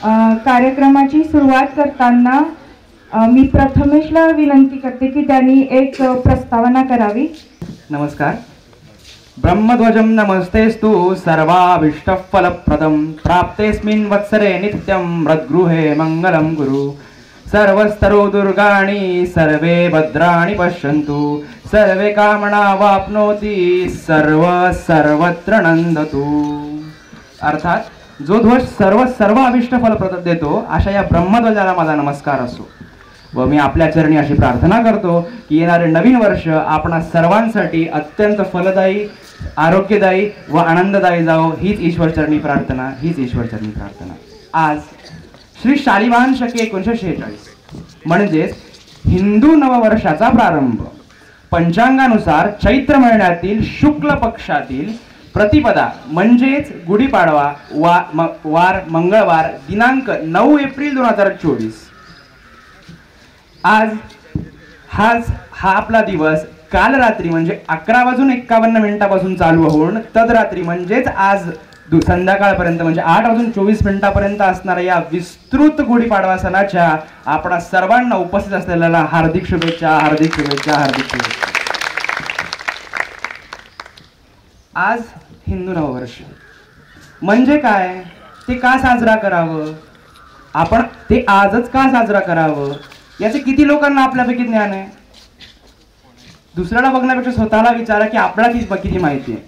कार्यक्रमाची सुरुवात करताना मी प्रथमेशला विनंती करते की त्यांनी एक प्रस्तावना करावी. नमस्कार. ब्रह्मध्वजं नमस्तेस्तु सर्वाभीष्टफलप्रदं प्राप्तेस्मिन् वत्सरे नित्यं मृद्गृहे मंगलं गुरु. सर्वस्तरो दुर्गाणि सर्वे भद्राणि पश्यन्तु सर्वे कामना वाप्नोति सर्वत्र नंदतु. अर्थात जो ध्वज सर्व अभिष्ट फलप्रद देतो अशा या ब्रह्मध्वजाला माझा नमस्कार असो व मी आपल्या चरणी अशी प्रार्थना करतो की येणारे नवीन वर्ष आपणा सर्वांसाठी अत्यंत फलदायी, आरोग्यदायी व आनंददायी जावो हीच ईश्वरचरणी प्रार्थना. आज श्री शालिवाहन शके 1946 म्हणजेच हिंदू नववर्षाचा प्रारंभ. पंचांगानुसार चैत्र महिन्यातील शुक्ल पक्षातील प्रतिपदा म्हणजेच गुढीपाडवा वार मंगळवार दिनांक 9 एप्रिल 2024. आज हा आपला दिवस काल रात्री म्हणजे 11:51 चालू होऊन तदरात्री म्हणजेच आज संध्याकाळपर्यंत म्हणजे 8:24 असणाऱ्या या विस्तृत गुढीपाडवा सणाच्या आपणा सर्वांना उपस्थित असलेल्या हार्दिक शुभेच्छा. आज हिंदू नववर्ष म्हणजे काय, ते का साजरा करावं, आपण ते आजच का साजरा करावं याचे किती लोकांना आपल्यापैकी ज्ञान आहे. दुसऱ्याला बघण्यापेक्षा स्वतःला विचारा की आपल्याला किती माहिती आहे.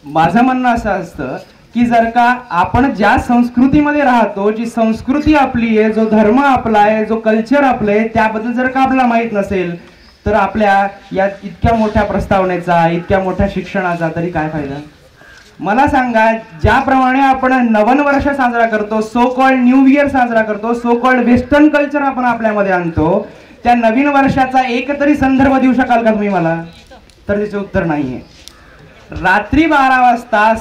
माझं म्हणणं असं असतं की जर का आपण ज्या संस्कृतीमध्ये राहतो, जी संस्कृती आपली आहे, जो धर्म आपला आहे, जो कल्चर आपलं आहे, त्याबद्दल जर का आपल्याला माहीत नसेल तर आपल्या या इतक्या मोठ्या प्रस्तावनेचा, इतक्या मोठ्या शिक्षणाचा तरी काय फायदा. मला सांगा, ज्याप्रमाणे आपण नवन वर्ष साजरा करतो, सो कॉल्ड न्यू इयर साजरा करतो, सो कॉल्ड वेस्टर्न कल्चर आपण आपल्यामध्ये आणतो, त्या नवीन वर्षाचा एक तरी संदर्भ देऊ शकाल का तुम्ही मला. तर त्याचे उत्तर नाहीये. रात्री 12 वाजता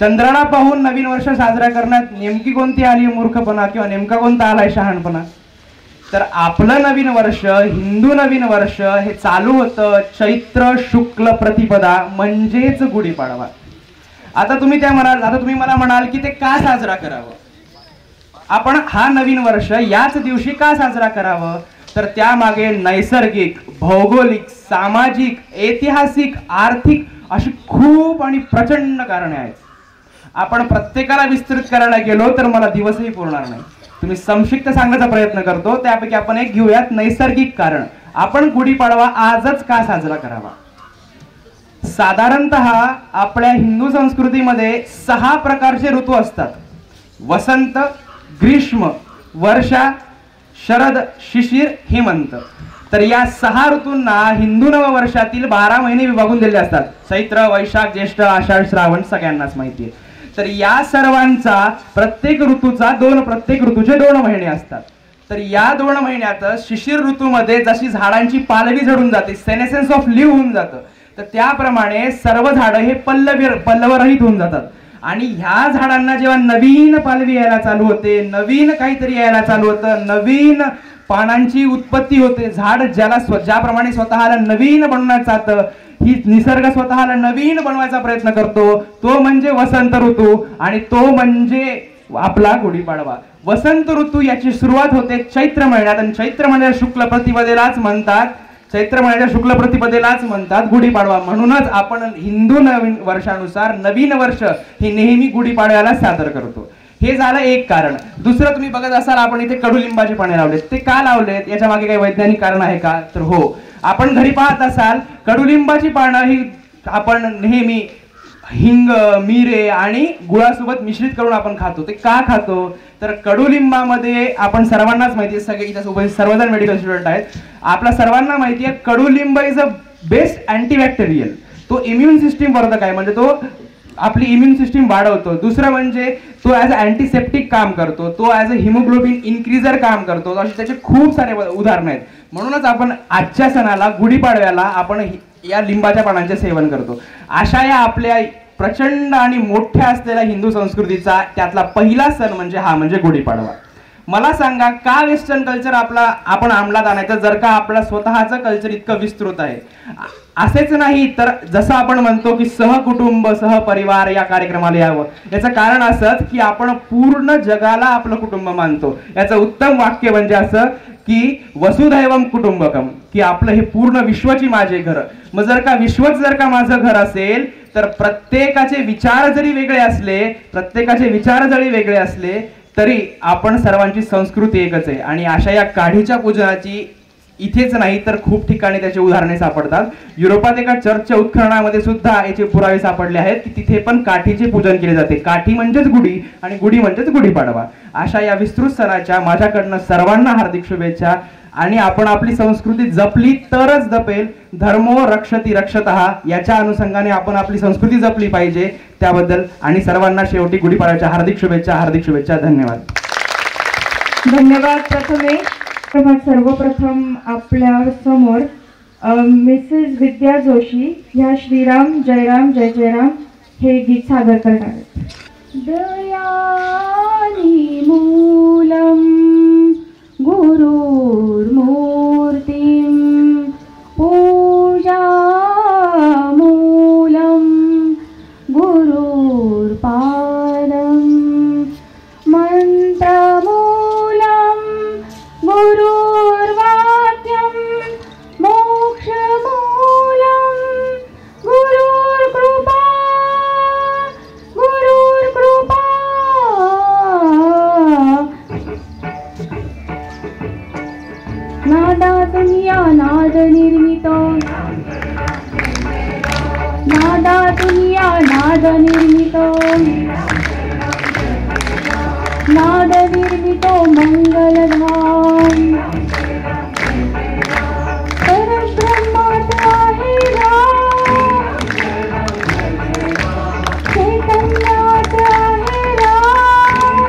चंद्राला पाहून नवीन वर्ष साजरा करण्यात नेमकी कोणती आली मूर्खपणा किंवा नेमका कोणता आलाय शहाणपणा. तर आपलं नवीन वर्ष, हिंदू नवीन वर्ष हे चालू होतं चैत्र शुक्ल प्रतिपदा म्हणजेच गुढीपाडवा. आता तुम्ही मला म्हणाल की ते का साजरा करावं, आपण हा नवीन वर्ष याच दिवशी का साजरा करावं. तर त्यामागे नैसर्गिक, भौगोलिक, सामाजिक, ऐतिहासिक, आर्थिक अशी खूप आणि प्रचंड कारणे आहेत. आपण प्रत्येकाला विस्तृत करायला गेलो तर मला दिवसही पुरणार नाही. तुम्ही संक्षिप्त सांगण्याचा प्रयत्न करतो. त्यापैकी आपण एक घेऊयात, नैसर्गिक कारण. आपण गुढीपाडवा आजच का साजरा करावा. साधारणतः आपल्या हिंदू संस्कृतीमध्ये 6 प्रकारचे ऋतू असतात. वसंत, ग्रीष्म, वर्षा, शरद, शिशिर, हेमंत. तर या 6 ऋतूंना हिंदू नववर्षातील 12 महिने विभागून दिले असतात. चैत्र, वैशाख, ज्येष्ठ, आषाढ, श्रावण सगळ्यांनाच माहिती आहे. तर या सर्वांचा प्रत्येक ऋतूचे 2 महिने असतात. तर या 2 महिन्यात शिशिर ऋतूमध्ये जशी झाडांची पालवी झडून जाते, सेनेसेन्स ऑफ लिव्ह होऊन जातं, तर त्याप्रमाणे सर्व झाडं हे पल्लवरहित होऊन जातात. आणि ह्या झाडांना जेव्हा नवीन पालवी यायला चालू होते, नवीन काहीतरी यायला चालू होतं, नवीन पानांची उत्पत्ती होते, झाड ज्याप्रमाणे स्वतःला नवीन बनवण्यात जातं, ही निसर्ग स्वतःला नवीन बनवायचा प्रयत्न करतो, तो म्हणजे वसंत ऋतू आणि तो म्हणजे आपला गुढीपाडवा. वसंत ऋतू याची सुरुवात होते चैत्र महिन्यात आणि चैत्र महिन्यात शुक्ल प्रतिपदेलाच म्हणतात गुढीपाडवा. म्हणूनच आपण हिंदू नवीन वर्षानुसार नवीन वर्ष हे नेहमी गुढीपाडव्याला साजरा करतो. हे झालं एक कारण. दुसरं, तुम्ही बघत असाल आपण इथे कडुलिंबाची पाने लावलेत. ते का लावलेत याच्या मागे काही वैज्ञानिक कारण आहे का. तर हो, आपण घरी पाहत असाल कडुलिंबाची पानं ही आपण नेहमी हिंग, मिरे आणि गुळासोबत मिश्रित करून आपण खातो. ते का खातो तर कडुलिंबामध्ये आपण सर्वांनाच माहिती आहे, सगळे इथे सर्वजण मेडिकल स्टुडंट आहेत, आपल्या सर्वांना माहिती आहे कडुलिंब इज अ बेस्ट अँटीबॅक्टेरियल. तो इम्युन सिस्टीम वर्धक आहे, म्हणजे तो आपली इम्युन सिस्टीम वाढवतो. दुसरं म्हणजे तो ॲज अ अँटीसेप्टिक काम करतो, तो ॲज अ हिमोग्लोबिन इन्क्रीजर काम करतो. असे त्याचे खूप सारे उदाहरणं आहेत. म्हणूनच आपण आजच्या सणाला गुढीपाडव्याला आपण या लिंबाच्या पानांचे सेवन करतो. अशा या आपल्या प्रचंड आणि मोठ्या असलेल्या हिंदू संस्कृतीचा त्यातला पहिला सण म्हणजे गुढीपाडवा. मला सांगा, का वेस्टर्न कल्चर आपण अंमलात आणायचं जर का आपला स्वतःचं कल्चर इतकं विस्तृत आहे. असेच नाही तर जसं आपण म्हणतो की सहकुटुंब सहपरिवार या कार्यक्रमाला यावं, याचं कारण असंच की आपण पूर्ण जगाला आपलं कुटुंब मानतो. याचं उत्तम वाक्य म्हणजे असं की वसुधैवम कुटुंबकम, की आपलं हे पूर्ण विश्वची माझे घर. मग जर का विश्वच जर का माझं घर असेल तर प्रत्येकाचे विचार जरी वेगळे असले तरी आपण सर्वांची संस्कृती एकच आहे. आणि अशा या काठीच्या पूजनाची इथेच नाही तर खूप ठिकाणी त्याची उदाहरणे सापडतात. युरोपात एका चर्चच्या उत्खननामध्ये सुद्धा याचे पुरावे सापडले आहेत की तिथे पण काठीचे पूजन केले जाते. काठी म्हणजेच गुढी आणि गुढी म्हणजेच गुढीपाडवा. अशा या विस्तृत सणाच्या माझ्याकडनं सर्वांना हार्दिक शुभेच्छा. आणि आपण आपली संस्कृती जपली तरच जपेल. धर्मो रक्षती रक्षतः, याच्या अनुषंगाने आपण आपली संस्कृती जपली पाहिजे. त्याबद्दल आणि सर्वांना शेवटी गुढीपाडव्याच्या हार्दिक शुभेच्छा. धन्यवाद. धन्यवाद. सर्वप्रथम आपल्या समोर मिसेस विद्या जोशी ह्या श्रीराम जयराम जय जयराम हे गीत सादर करणार आहेत. दयानी मूलम गुरुर्मूर्तिं पूजामूलं गुरुर्पादं मन्त्रमूलं गुरुर्वाक्यं मोक्षमूलं गुरुर्कृपा नादातुनिया नाद निर्मितो मंगलधाम परब्रह्मात आहे राम, चैतन्यात आहे राम,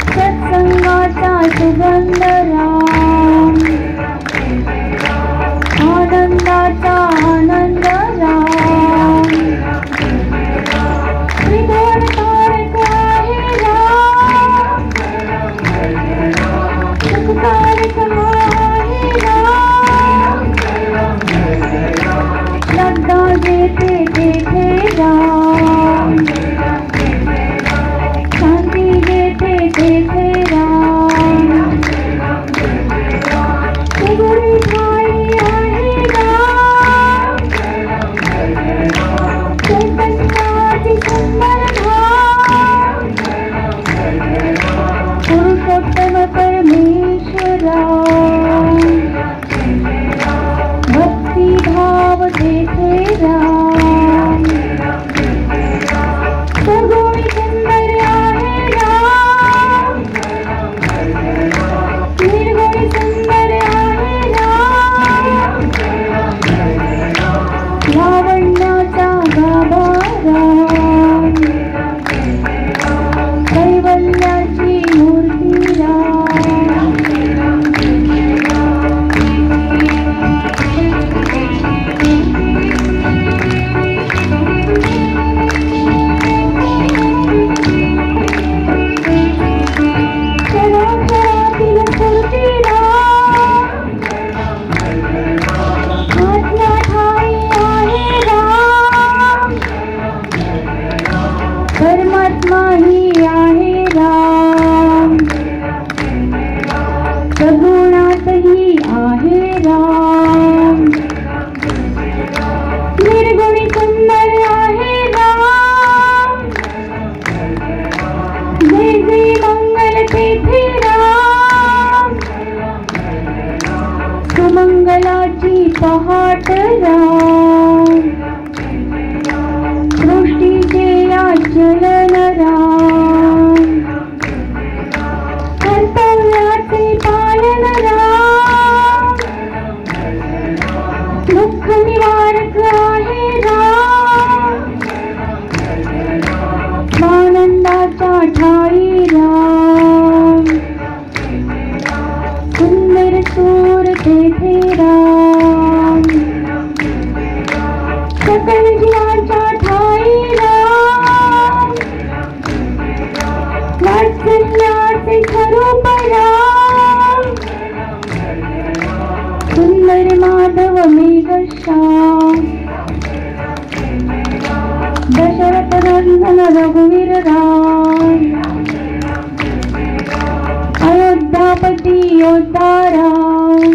सत्संगाचा सुगंध राम, आनंदाचा आनंद राम, त्रिगुणकारक आहे राम, सुखकारक आहे राम, श्रद्धा देते तेथे राम, शांती देते तेथे राम, त्रिगुणी ठाई आहे राम, चैतन्याची सुंदर धाम, पुरुषोत्तम परमेश्वरा, भक्ती भाव तेथे राम, सगुणी सुंदर आहे राम, निर्गुणी सुंदर आहे राम, लावण्याचा गाभा राम, कैवल्याची मूर्ती राम, चराचरातील स्फूर्ती राम, आज्ञा ठाई आहे राम, परमात्मा ही आहे राम, सगुणातही आहे राम, निर्गुणी सुंदर आहे राम, जय जय मंगल तेथे राम, सुमंगलाची पहाट राम, सृष्टीचे आचलन राम, कर्तव्याचे पालन राम, दुःख निवारक आहे राम, आनंदाचा ठाई राम, सुंदर सूर तेथे राम, सकल जीवांच्या ठाई राम, वात्सल्याचे स्वरूप राम, सुंदर माधव मेघश्याम दशरथ नंदन रघुवीर राम अयोध्यापति योद्धाराम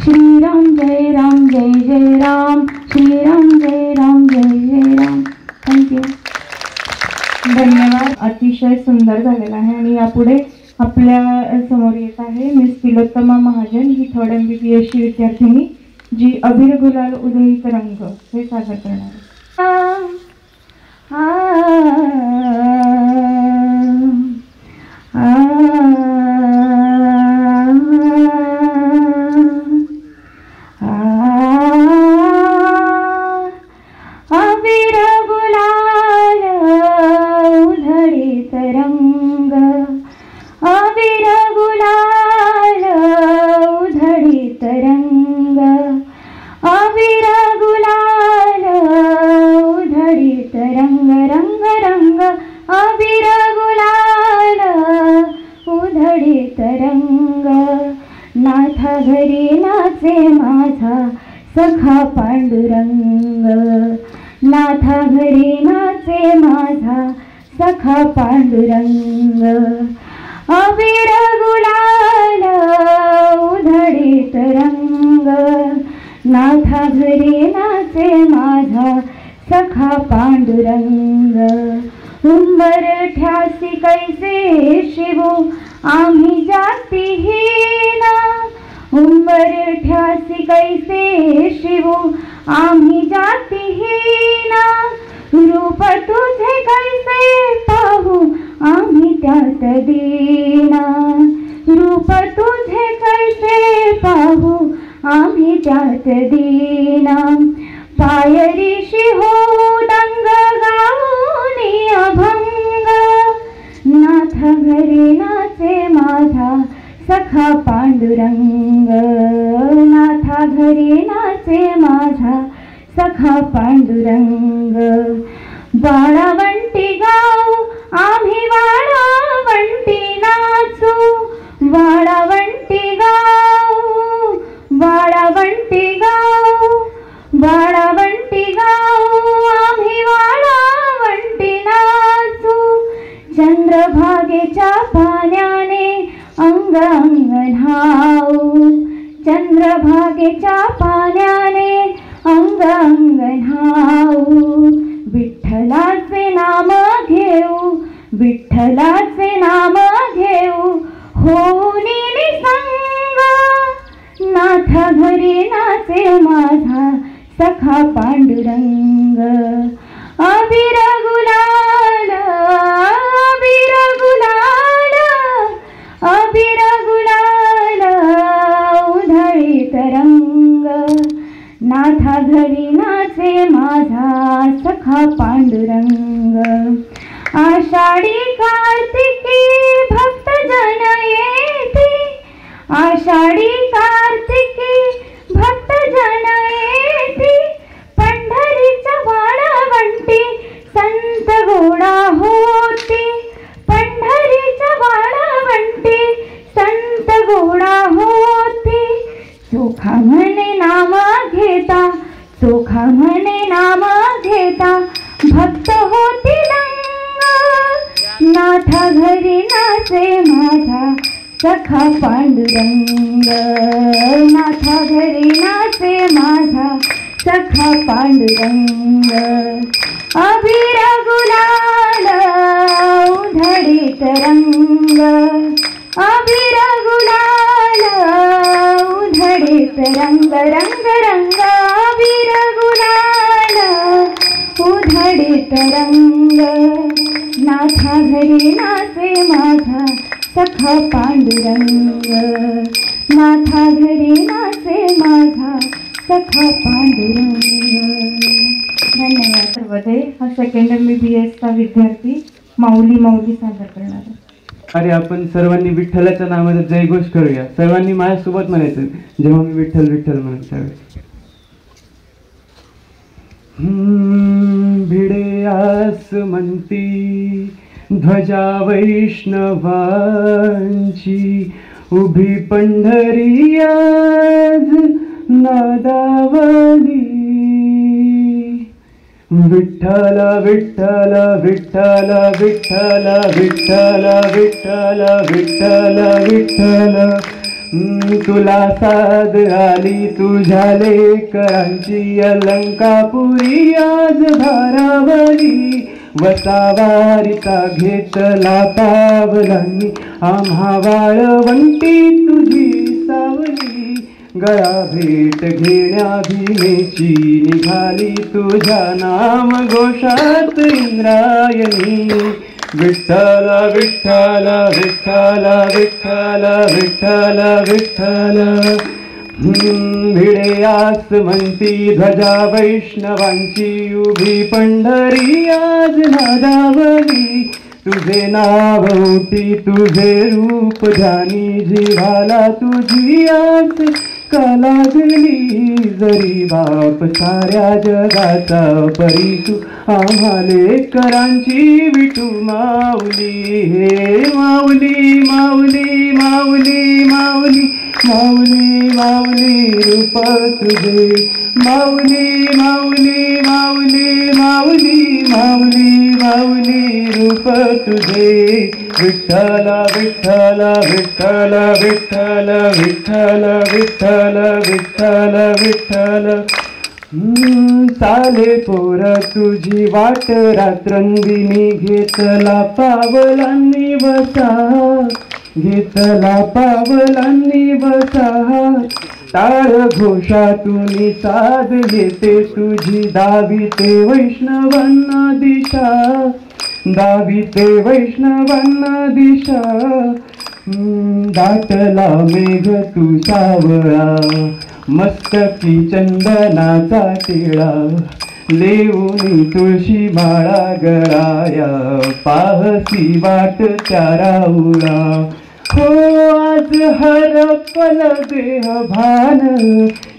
श्री राम जय राम श्री राम जय राम थँक्यू. धन्यवाद. अतिशय सुंदर झालेला आहे. आणि यापुढे आपल्या समोर येत आहे मिस तिलोत्तमा महाजन, ही 3rd MBBS ची विद्यार्थिनी, जी अबीर गुलाल उधळीत रंग हे सादर करणार आहे. अबीर गुलाल उधळीत रंग, अबीर गुलाल उधळीत रंग, अबीर गुलाल उधळीत रंग, रंग रंग अबीर गुलाल उधळीत रंग. नाथा घरी नाचे माझा सखा पांडुरंग, नाथा घरी नाचे माझा सखा पांडुरंग. अबीर गुलाल उधळीत रंग, नाथा घरी नाचे माझा सखा पांडुरंग. उंबरठ्यासी कैसे शिवू आम्ही जातीहीन, उंबरठ्यासी कैसे शिवू आम्ही जातीहीन. रूप तुझे कैसे पाहू आम्ही त्यात दीना, रूप तुझे कैसे पाहू आम्ही त्यात दीना. पायरीशी हो दंग गाऊनी अभंग, नाथा घरी नाचे माझा सखा पांडुरंग, नाथा घरी नाचे माझा सखा पांडुरंग. वाळवंटी गाऊ आम्ही वाळवंटी नाचू, वाळवंटी गाऊ, वाळवंटी गाऊ, वाळवंटी गाऊ आम्ही वाळवंटी नाचू. चंद्रभागेच्या पाण्याने अंग अंग न्हाऊ, चंद्रभागेच्या पाण्याने अंग अंग न्हाऊ. विठ्ठलाचे नाम घेऊ, विठ्ठलाचे नाम घेऊ होऊन निसंग. नाथा घरी नाचे माझा सखा पांडुरंग. अबीर गुलाल, अबीर गुलाल, अबीर गुलाल उधळीत रंग. नाथा घरी नाचे माझा सखा पांडुरंग. आषाढी कार्तिकी भक्त जन येती, आषाढी कार्तिकी भक्त जन येती. पंढरीच्या वाळवंटी संत गोडा होती, पंढरीच्या वाळवंटी संत गोडा होती. चोखा म्हणे नाम घेता, चोखा म्हणे नाम घेता भक्त होती दंग. नाथा घरी नाचे माझा सखा पांडुरंग, नाथा घरी नाचे माझा सखा पांडुरंग. अबीर गुलाल उधळीत रंग, अबीर गुलाल उधळीत रंग, रंग रंग अबीर गुलाल उधळीत रंग. नाथा घरी नाचे माझा सखा पांडुरंग, नाथा घरी नाचे माझा सखा पांडुरंग. धन्यवाद. सर्वदे हा 2nd MBBS चा विद्यार्थी माऊली सादर करणार आहे. अरे आपण सर्वांनी विठ्ठलाच्या नावाचा जयघोष करूया. सर्वांनी माझ्यासोबत म्हणायचं जेव्हा मी विठ्ठल विठ्ठल म्हणून त्यावेळेस. भिडे आस म्हणती ध्वजा वैष्णवांची, उभी पंढरी आज नादावली. विठ्ठल विठ्ठल विठ्ठल विठ्ठल विठ्ठल विठ्ठल विठ्ठल विठ्ठल. तुला साध आली तुझ्या लेकरांची अलंकापुरी आज भारावली. वसावारिता घेतला पावलांनी आम्हा वाळवंटी तुझी सावली. गळा भेट घेण्या भीमेची निघाली तुझ्या नाम घोषात इंद्रायणी. विठ्ठल विठ्ठल विठ्ठल विठ्ठल विठ्ठल विठ्ठल. भिडेयास म्हणती ध्वजा वैष्णवांची उभी पंढरी आज नादावली. तुझे नाव ओटी तुझे रूप ध्यानी जीवाला तुझी आस का लागली. जरी बाप साऱ्या जगाचा परी तू आम्हा लेकरांची विठू माऊली. हे माऊली माऊली माऊली माऊली माऊली माऊली रूप तुझे. माऊली माऊली माऊली माऊली माऊली माऊली रूप तुझे. विठ्ठल विठ्ठल विठ्ठल विठ्ठल विठ्ठल विठ्ठल विठ्ठल विठ्ठल. चाले पोर तुझी वाट रात्रंदिनी घेतला पावलांनी वसा. घेतला पावलांनी वसा. टाळ घोषातून साध घेते तुझी दाविते वैष्णवांना दिशा. दाविते वैष्णवांना दिशा. दाटला मेघ तू सावळा मस्तकी चंदनाचा टिळा. लेऊनी तुळशी माळा गळाया पाहसी वाट चाराऊला. हो आज हरपल देह भान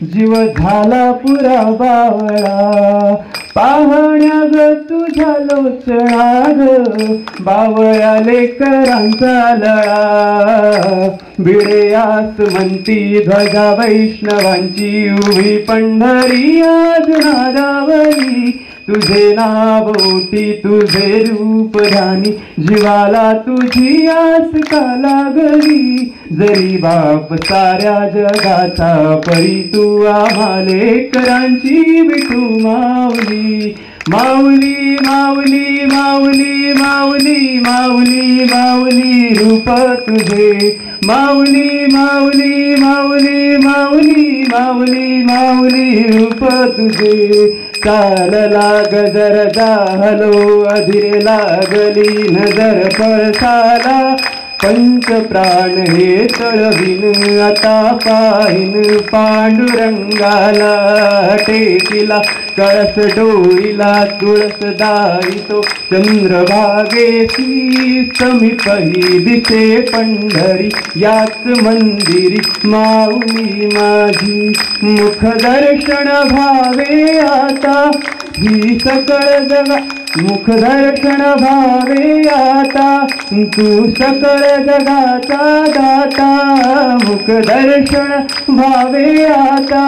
जीव झाला पुरा बावळा. पाहण्या ग तुझ्या लोचणा ग बावळ्या लेकरांचा लळा. भिडेयास म्हणती ध्वजा वैष्णवांची उभी पंढरी आज नादावली. तुझे नाव ओटी तुझे रूप ध्यानी जीवाला तुझी आस का लागली. जरी बाप साऱ्या जगाचा परी तू आम्हा लेकरांची विठू माऊली. माऊली माऊली माऊली माऊली माऊली माऊली रूप तुझे. माऊली माऊली माऊली माऊली माऊली माऊली रूप तुझे. चालला गजर जाहलो अधीर लागली नजर पळसाला. पंच प्राण हे तळविन आता पाहिन पांडुरंगाला. टेकिला कळस डोईला तुळस दाईतो चंद्रभागेशी. समीपही दिसे पंढरी याच मंदिरी माऊली माझी. मुखदर्शन भावे आता ही सकळ जगा. मुखदर्शन भावे आता तू सकळ जगाचा दाता. मुखदर्शन भावे आता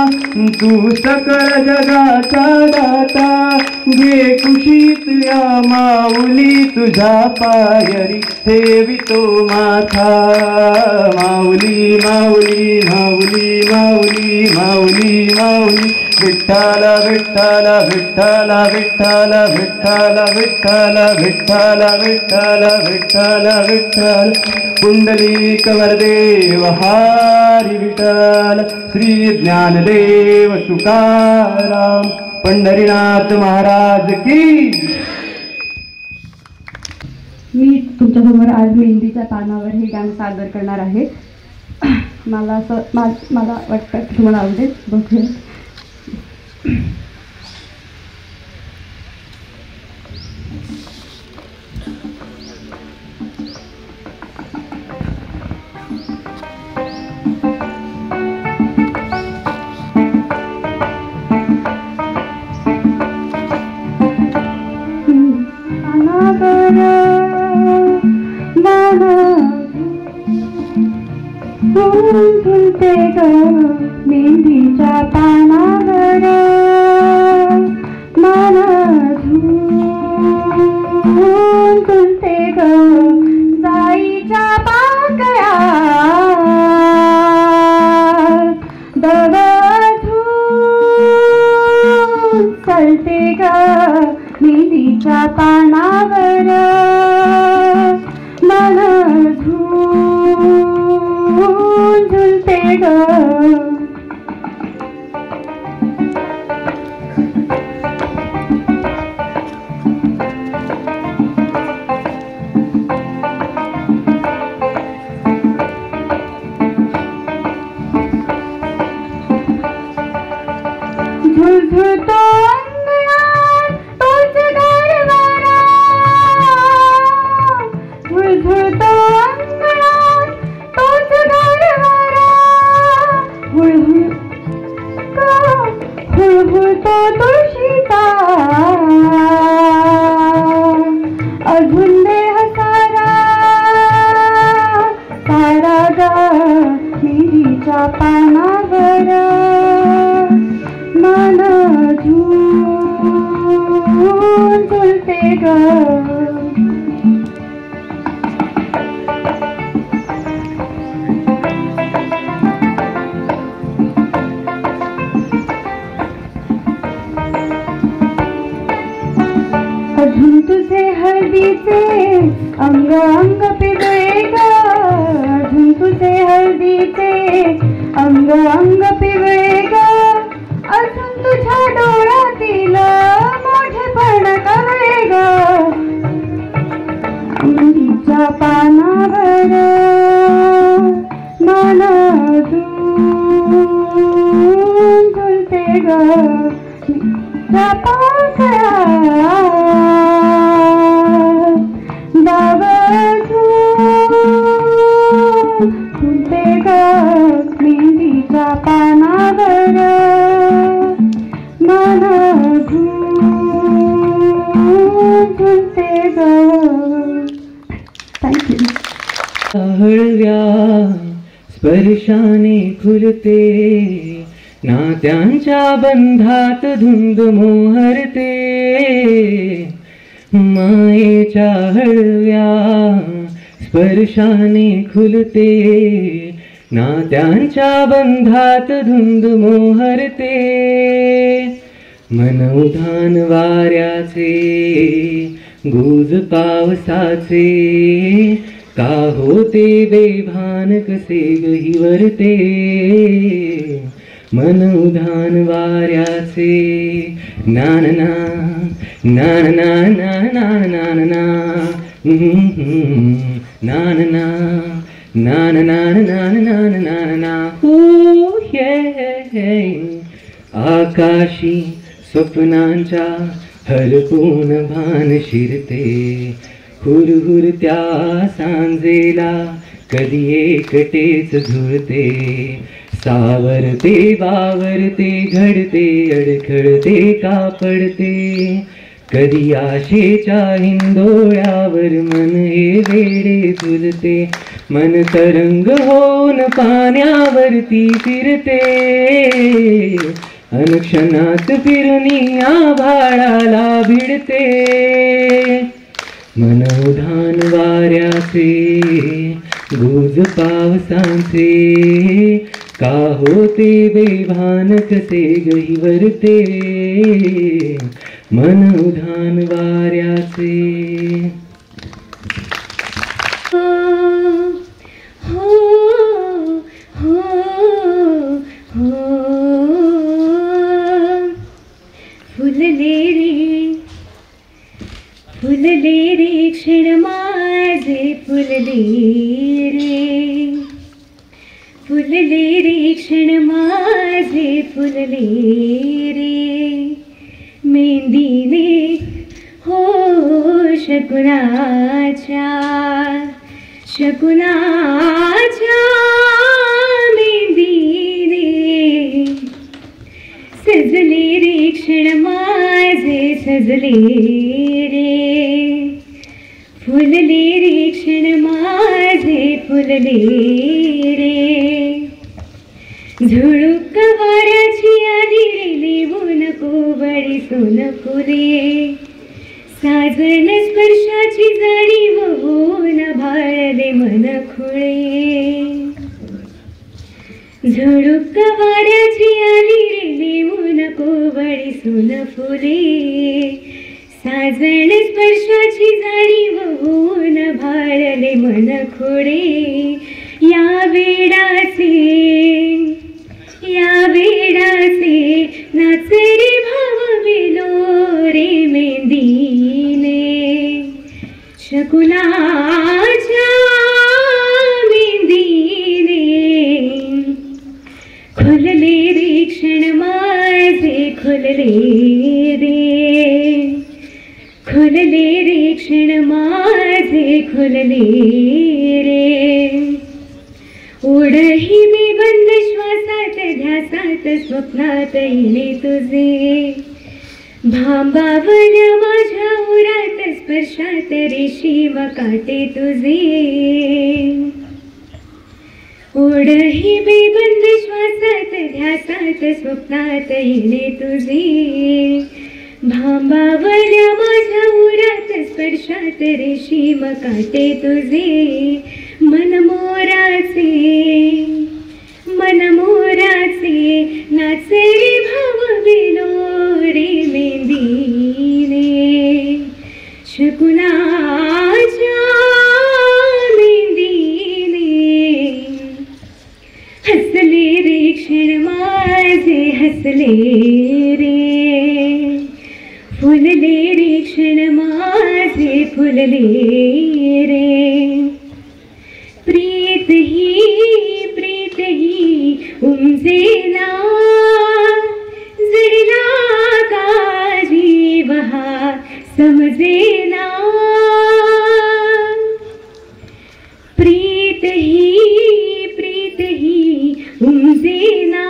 तू सकळ जगाचा दाता. घे कुशीत या माऊली तुझ्या पायरी ठेवितो माथा. माऊली माऊली माऊली माऊली माऊली माऊली. विठ्ठल विठ्ठल विठ्ठल विठ्ठल विठ्ठल विठ्ठल विठ्ठल विठ्ठल विठ्ठल विठ्ठल. पुंडलिक वरदेव हरी विठ्ठल. श्री ज्ञानदेव तुकाराम पंढरीनाथ महाराज की. मी तुमच्यासमोर आज मेहंदीच्या पानावर हे गाणं सादर करणार आहे. मला वाटतं की तुम्हाला आवडेल. बघूया. झुलते ग मेहंदीच्या पानावर मन झुलते ग जाईच्या पाकळ्या दव चलते ग मेहंदीच्या पानावर मन झुलते ग झुलझुलतो अंगणात तोच गरवारा झुलझुलतो अंगणात तोच गरवारा हुळहुळतो तुळशीचा अजून देह सारा सारा ग मेहंदीच्या पानावर मन झुलते ग अजून तुझे हळदीचे अंग अंग पिवळे ग अजून तुझे हळदीचे अंग अंग पिवळे ग अजून तुझ्या डोळ्यातील मोठेपण कवळे ग मेहंदीच्या पानावर मन झुलते ग मेहंदीच्या पाकळ्या दव झुलते ग मेहंदीच्या पानावर मन झुलते ग थँक्यू हळव्या स्पर्शाने खुलते नात्यांच्या बंधात धुंद मोहरते मायेच्या हळव्या स्पर्शाने खुलते नात्यांच्या बंधात धुंद मोहरते मन उधान वाऱ्याचे गुज पावसाचे का होते बेभान कसे गहिवरते मन उधान वाऱ्याचे नानना नानना नानना नानना नानना नानना नानना नानना हो ये आकाशी स्वप्नांच्या हरपून भान शिरते हुरहुरत्या सांजेला कधी एकटेच झुळते सावरते वावरते घडते अडखळते कापडते कधी आशेच्या हिंदोळ्यावर मन हे वेडे झुलते मन तरंग होऊन पाण्यावरती फिरते अनुक्षणात फिरणी आभाळाला भिडते मन उधान वाऱ्याचे गुज पावसाचे का होते बेभान कसे गहिवरते मन उधान वाऱ्याचे फुलले रे क्षण माझे फुलले रे क्षण माझे फुलले रे मेहंदीने हो शकुनाच्या मेहंदीने सजले रे क्षण माझे सजले रे फुलले रे क्षण माझे फुलले रे झुळूक वाऱ्याची आली रे देऊ नको बळीसू नको रे साजन स्पर्शाची जाणीव होऊन भाळले मन खुळे झुळूक वाऱ्याची आली रे देऊ नको बळीसू फुले साजन स्पर्शाची जाणीव होऊन भाळले मन खुळे या वेडाचे नाच रे भाव बेलो रे मेंदीने शकुनाच्या मेंदीने खुलले रे क्षण माझे खुलले रे क्षण माझे खुलले रे ओढही मी बंद श्वासात ध्यासात स्वप्नात येणे तुझे भांबावल्या माझ्या उरात स्पर्शात रेशीम काटे तुझे ओढही मी बंद श्वासात ध्यासात स्वप्नात येणे तुझे भांबावल्या माझ्या उरात स्पर्शात रेशीम काटे तुझे मनमोराचे नाच रे भाव बेलो रे मेंदीने शकुनाच्या मेंदीने हसले रे क्षण माझे हसले रे फुलले रे क्षण माझे फुलले रे प्रीत ही उमजेना जडला का जीव हा समजेना प्रीत ही उमजेना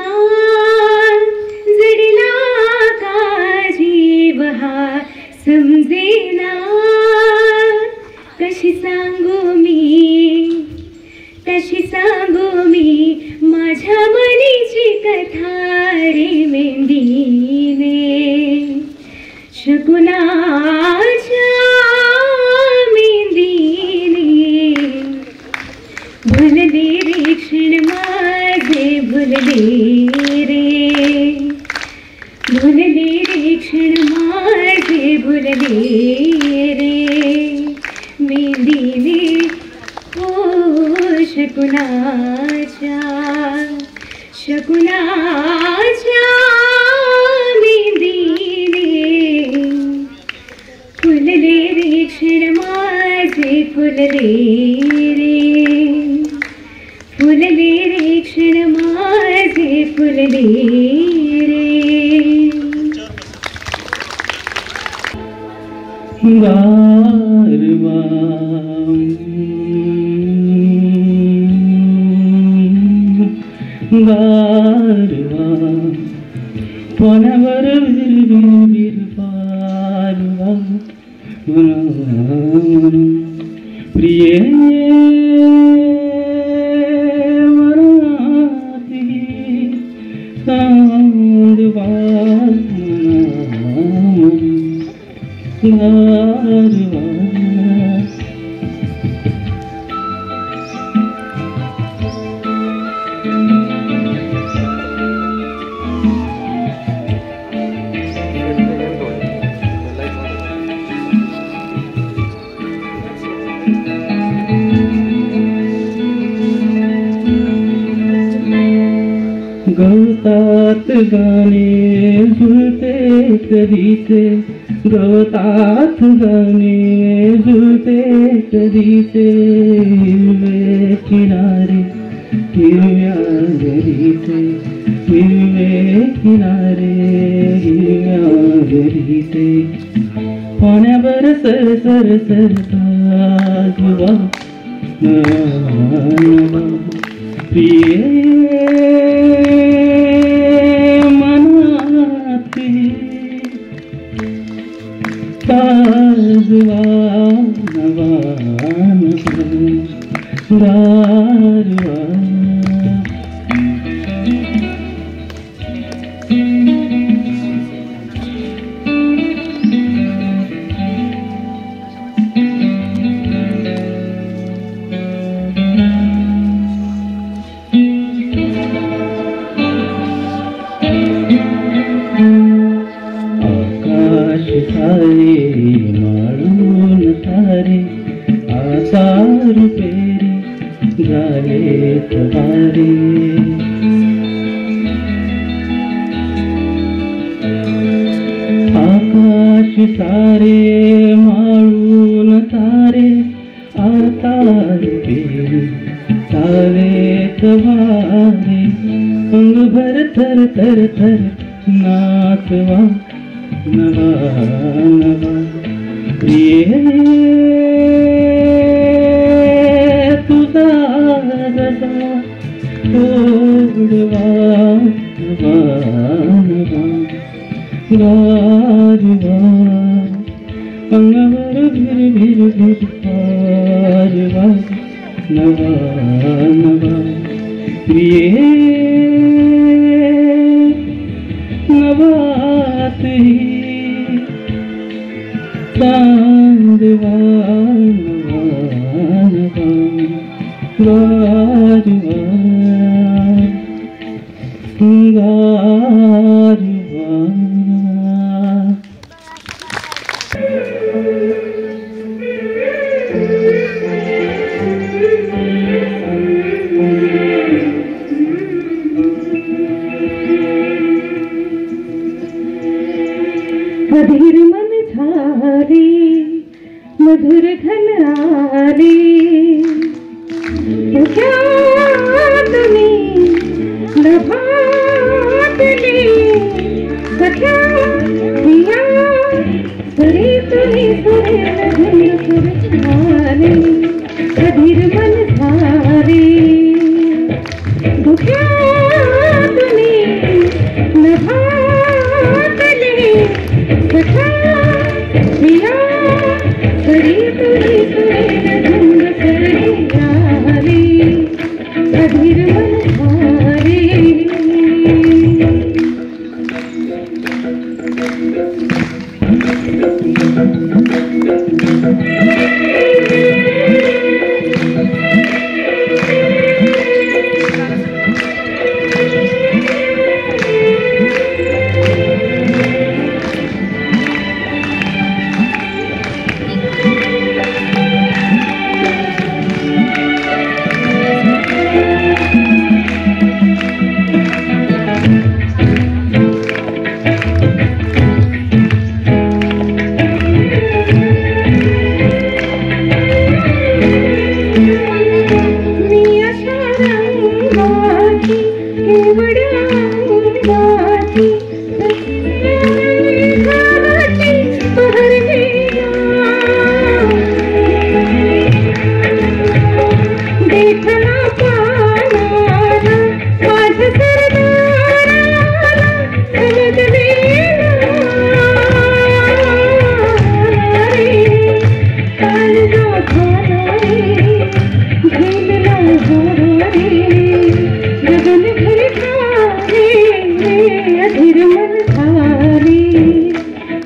जडला का जीव हा समजेना कशी सांगू मी माझ्या मनीची कथा रे मेंदीने शकुनाच्या मेंदीने भुलले रे क्षण माझे भुलले रे क्षण माझे भुलले रे मेंदीने शकुनाच्या मेंदीने फुलले रे क्षण माझे फुलले रे क्षण माझे फुलले रे गारवा पोनावर विरविर पारवा प्रिये मनाती सांदवा गारवा गवतात गाणे झुलते कधीचे गवतात गाणे झुलते कधीचे हिरवे किनारे हिरव्या घरीचे हिरवे किनारे हिरव्या घरीचे पाण्यावर सर सर सरतात प्रिये मनाती ताजवा नवान गारवा रुपेरी झाले तवारे. आकाश सारे माळून तारे आता रुपेरी झाले तवारे. अंगभर थर थर थर नाचवा नवा नवा. प्रिये तुझा जसा ओढवा नवा नवा. गारवा अंगावर भिर भिर भिर गारवा नवा नवा. प्रिये नवात ही चांदवा नवा नवा. गारवा गारवा. अधीर मन झाले मधुर घन आले. तुझ्या तुम्ही नभातले सख्या प्रिया सरे तुम्ही सुरेल झाले. अधीर मन झाले तुझ्या तुम्ही नभातले सख्या प्रिया सरे तुम्ही सुरेल धुंद करे आले. अधीर मन झाले.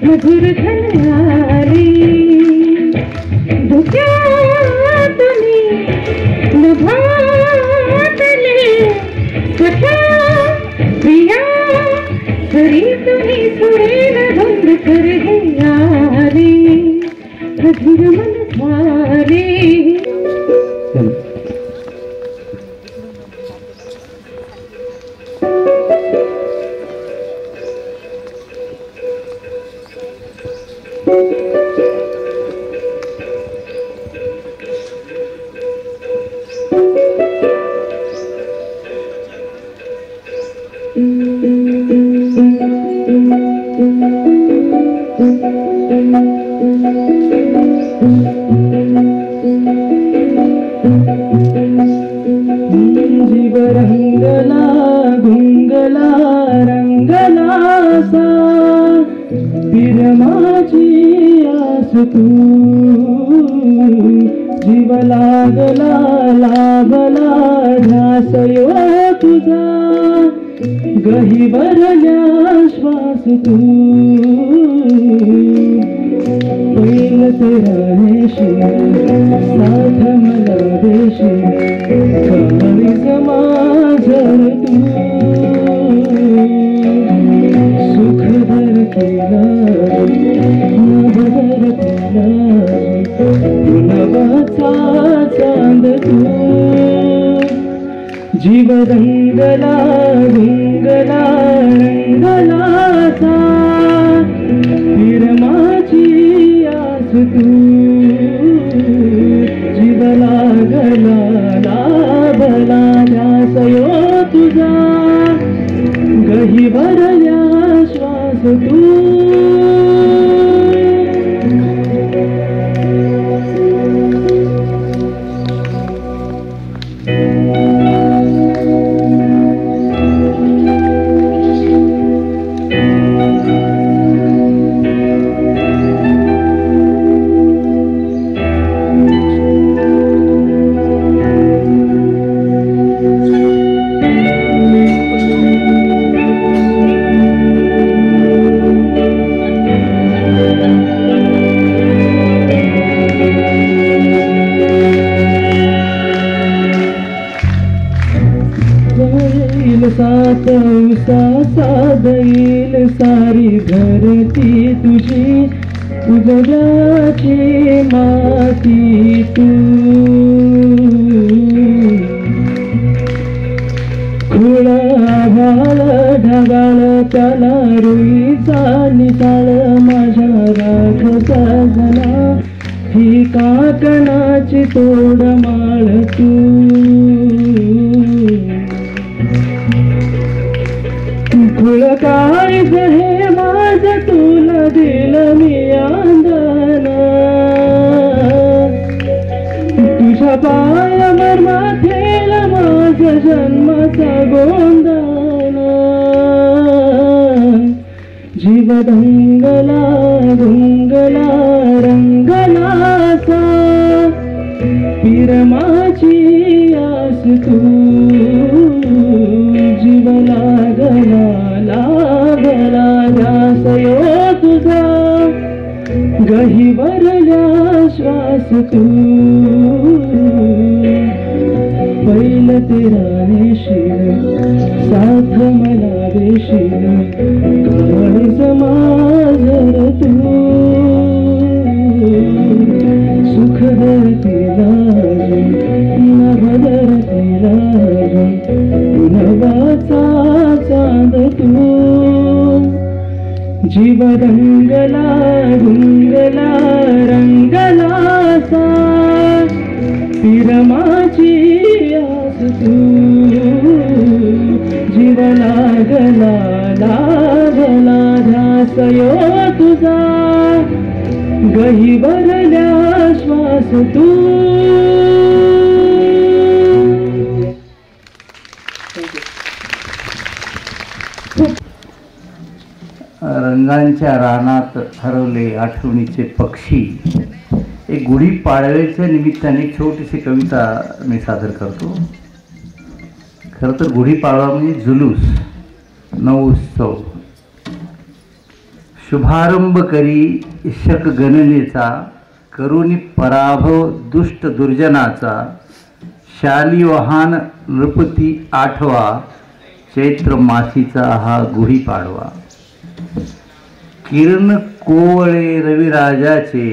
मधुर घनारी तुम्ही नभातले सख्या प्रिया सरी तुम्ही सुरेल धुंद कर आले. मधुर मन झाले. जीव रंगला गुंगला रंगलासा पिरमाची आस तू. जीव लागला लागला ध्यास यो तुझा गहिवरल्या श्वास तू. पहिल तेरा देशी साथ मला देशी काळीज माझर तू. सुख दर केला नभ दर केला तुला नवाचा चांद तू जीव रंगला रंगला रंगलाचा फिरमाची आस तू जीव लागला लाभला ध्यासयो तुझा गहिवरल्या श्वास तू सात उसा देईल सारी धरती तुझी उजव्याची माती तू खुळा भाळ ढगाळ त्याला रुईचा निसाळ माझ्या राख सजना ही काकणाची तोड माळ तू खुळ काय हे माझ तुला दिलं मी आंदन तुझ्या पायावर माथेला माझ जन्माचा गोंधन जीव रंगला रंगला रंगलासा पिरमाची आस तू जीव लागला लागला ध्यासयो तुझा गहिवरल्या श्वास तू पहिलं तेरा नेशील साथ मला देशील काळीज माझर तू सुख धरतीला नभधरतीला नवाचा चांद तू जीव रंगला रंगला रंगलासा पिरमाची आस तू जीव लागला लागला ध्यासयो तुझा गहिवरल्या श्वास तू रंगांच्या रानात हरवले आठवणीचे पक्षी एक गुढीपाडव्याच्या निमित्ताने छोटीशी कविता मी सादर करतो. खरं तर गुढीपाडवा म्हणजे जुलूस नवोत्सव शुभारंभ करी शक गणनेचा करुणी पराभव दुष्ट दुर्जनाचा शालिवाहन नृपती आठवा चैत्र मासीचा हा गुढीपाडवा किरण कोवळे रविराजाचे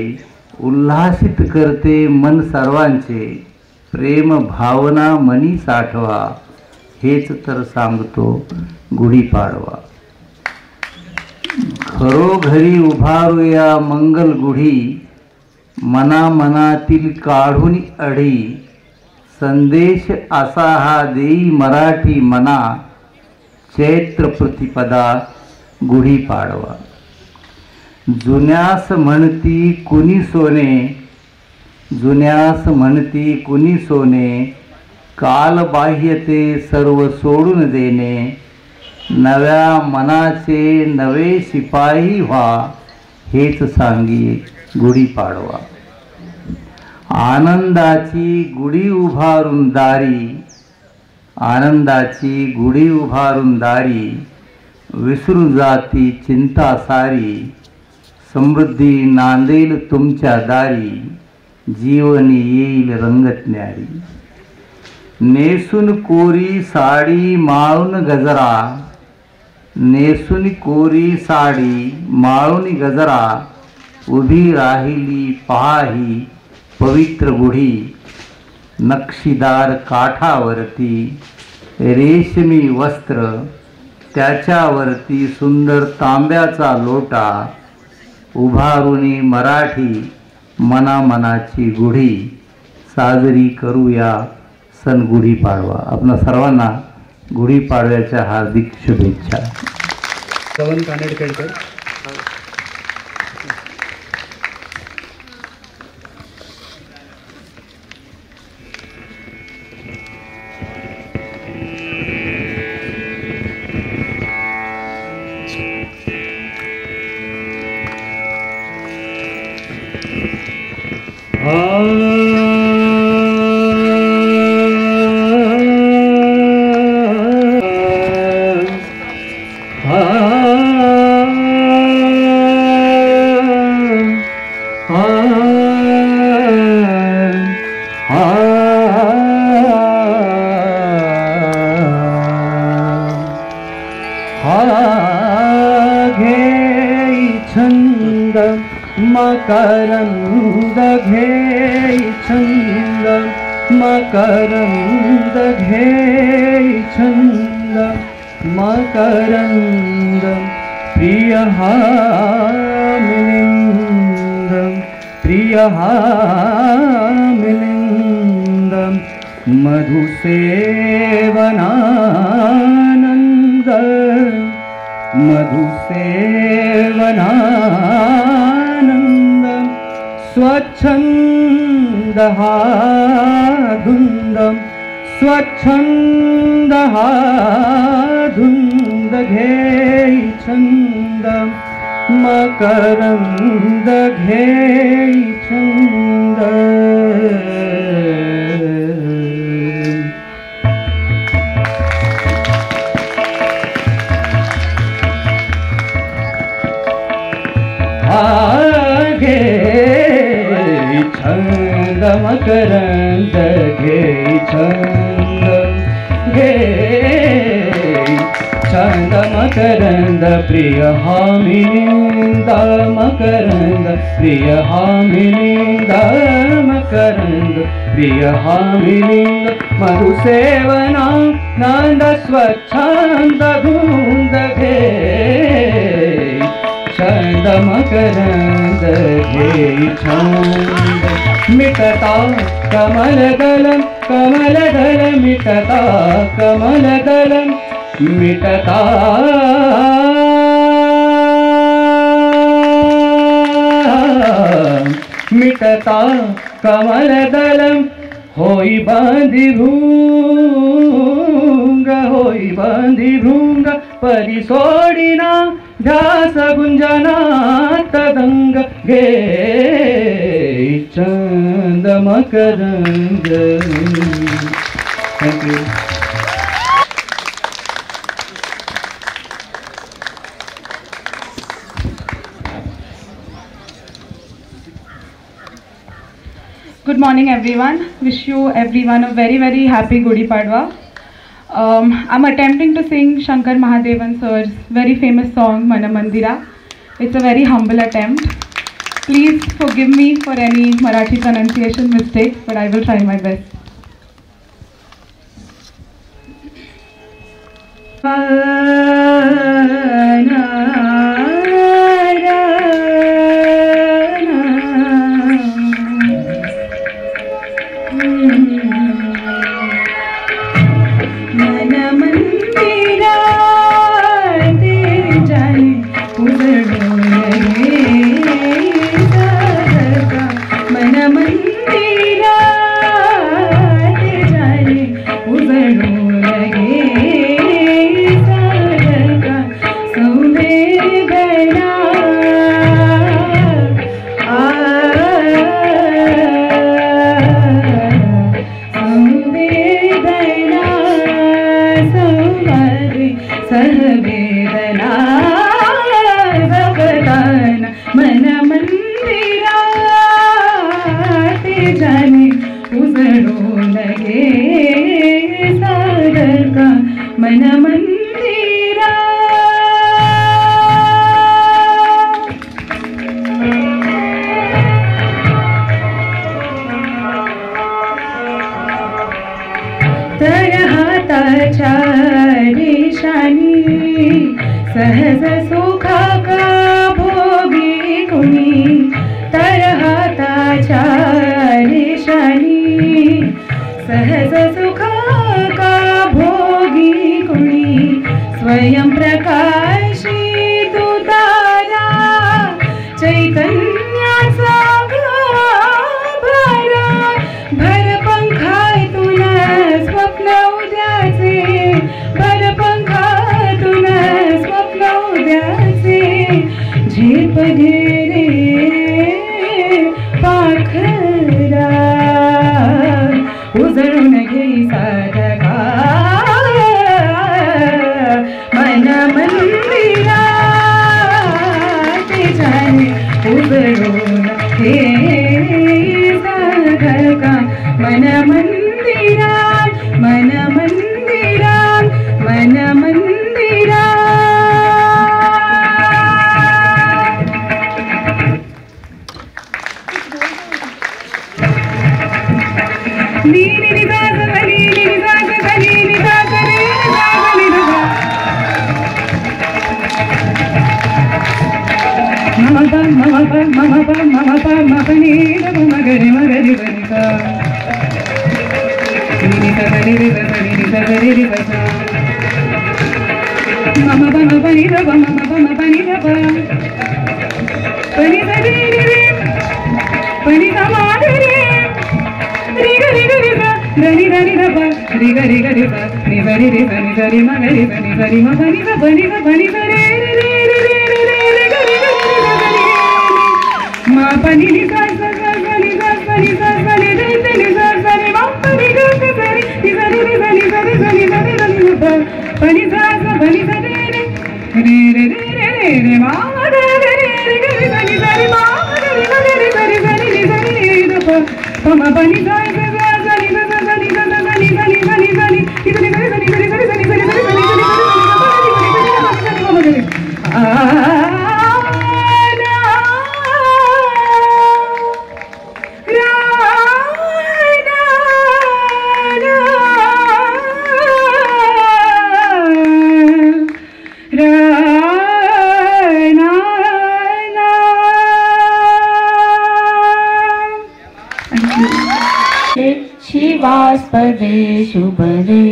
उल्हासित करते मन सर्वांचे प्रेम भावना मनी साठवा हेच तर सांगतो गुढीपाडवा. घरोघरी उभारूया मंगल गुढी मना मनातील काढून अढी संदेश असा हा देई मराठी मना चैत्र प्रतिपदा गुढीपाडवा. जुन्यास म्हणती कुणी सोने जुन्यास म्हणती कुणी सोने कालबाह्य ते सर्व सोडून देणे नव्या मनाचे नवे शिपाई व्हा हेच सांगी गुढीपाडवा. आनंदाची गुढी उभारून दारी आनंदाची गुढी उभारून दारी विसरू जाती चिंता सारी समृद्धी नांदेल तुमच्या दारी जीवन येईल रंगतन्यारी. नेसून कोरी साडी माळून गजरा नेसून कोरी साडी माळून गजरा उभी राहिली पहाही पवित्र गुढी नक्षीदार काठावरती रेशमी वस्त्र त्याच्यावरती सुंदर तांब्याचा लोटा उभारुनी मराठी मनामनाची गुढी साजरी करूया सन गुढीपाडवा. आपणा सर्वांना गुढीपाडव्याच्या हार्दिक शुभेच्छा. श्रवण कानेटकर. छंद मकरंद घे छंद मकरंद घे छंद मकरंद प्रिय मिलिंद मधुसेवनानंद मधुसेवनानंद स्वच्छंदः धुंदं स्वच्छंदः धुंद घे छंद मकरंद घे छंद. घे छंद मकरंद घे छंद घे छंद मकरंद प्रिय मिलिंद मकरंद प्रिय मिलिंद मकरंद प्रिय मिलिंद मधुसेवना नंद स्वच्छंद धुंद घे छंद मकरंद घे छंद. मिटता कमलदलम कमलदलम मिटता कमलदलम मिटता मिटता कमलदलम होई बांधी भृंग परी सोडिना ध्यास गुंजना तदंग घे छंद Makarand. Thank you. Good morning everyone. Wish you everyone a very very happy Gudi Padwa. I'm attempting to sing Shankar Mahadevan sir's very famous song Mana Mandira. It's a very humble attempt. Please forgive me for any Marathi pronunciation mistakes, but I will try my best. सहज सुखा का भोगी कुणी तर हाताच्या रेषानी सहज सुखा का भोगी कुणी स्वयं प्रकाशी तू तारा चैतन्याचा गाभारा भर पंखातून स्वप्न उद्याचे भर पंखातून स्वप्न उद्याचे झेप घे रे पाखरा उजळून घे साधका मन मंदिरा जाने उजळून घे साधका मन मंदिरा मन मंदिरा मन मंदिरा शिवास्पदे शुभदे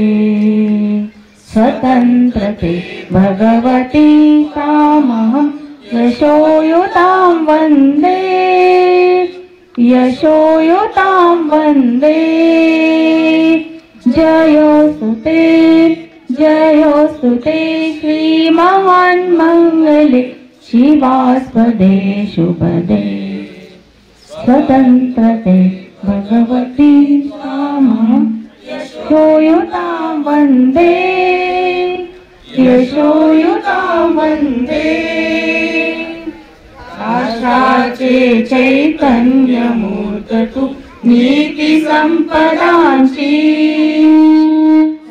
स्वतन्त्रते भगवती तामहं यशोयुतां वन्दे यशोयुतां वन्दे जयोस्तु ते श्रीमहान्मङ्गले शिवास्पदे शुभदे स्वतन्त्रते भगवती तामहं यशोयुतां वन्दे यशोयुतां वन्दे राष्ट्राचे चैतन्यमूर्त तू नीती संपदांची